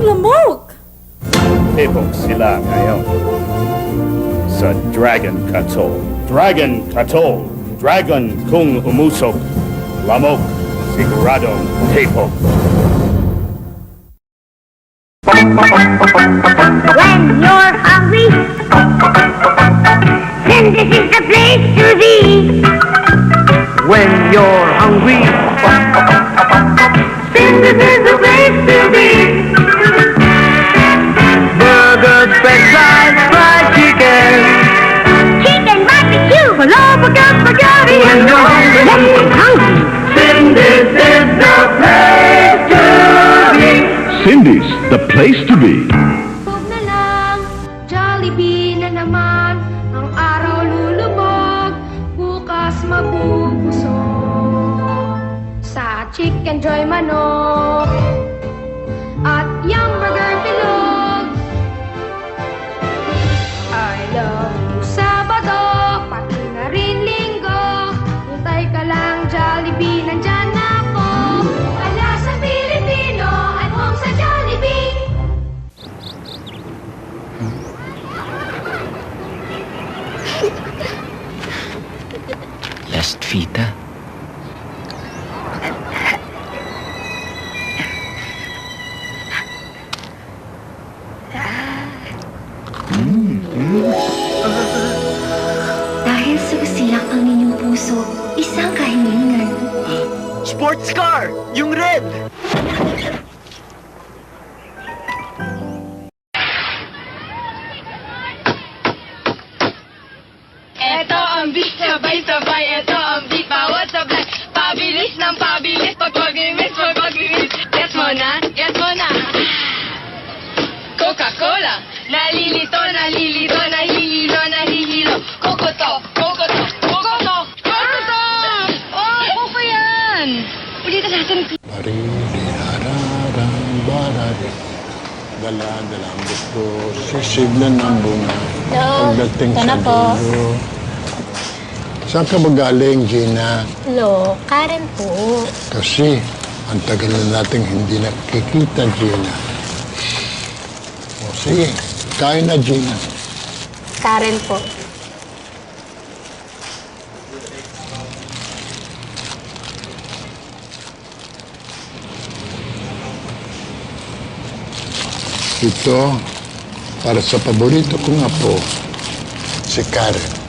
lamok! Epok sila ngayon sa Dragon Katol. Dragon Katol. Dragon kung umusok. Lamok siguradong Epok. When you're hungry, then this is the place to be. When you're hungry, Then this is the place to be. burgers, french fries, fried chicken. Chicken barbecue, Galapagos spaghetti. When you're hungry, then this is the place to be. Cindy's the place to be. Huwag na lang, Jollibee na naman. Ang araw lulubog, bukas mabubusog. Sa Chicken Joy manok at Yum Burger bilog. I love you Sabado, pati na rin Linggo. Hintay ka lang Jollibee, nandyan ako. Kalasang Pilipino at home sa Jollibee. Last Vita. Dahil susilak ang inyong puso, isang kahilingan. Sports car, yung red. Eto ang beat, sabay-sabay, eto ang beat, bawat sablay. Pabilis ng pabilis, pag mag-imis. Gets mo na, gets mo na. Coca-Cola, nalilito, nahihilo. Kokoto. Oh, Coco yan. Ulitin natin. Dala-dala ang gusto, sisiglan ng bunga. Pagdating sa dulo. Saan ka ba galing, Gina? Hello, Karen po. Kasi, ang tagal na nating hindi nakikita, Gina. O sige, kain na, Gina. Karen po. Ito, para sa paborito kong apo, si Karen.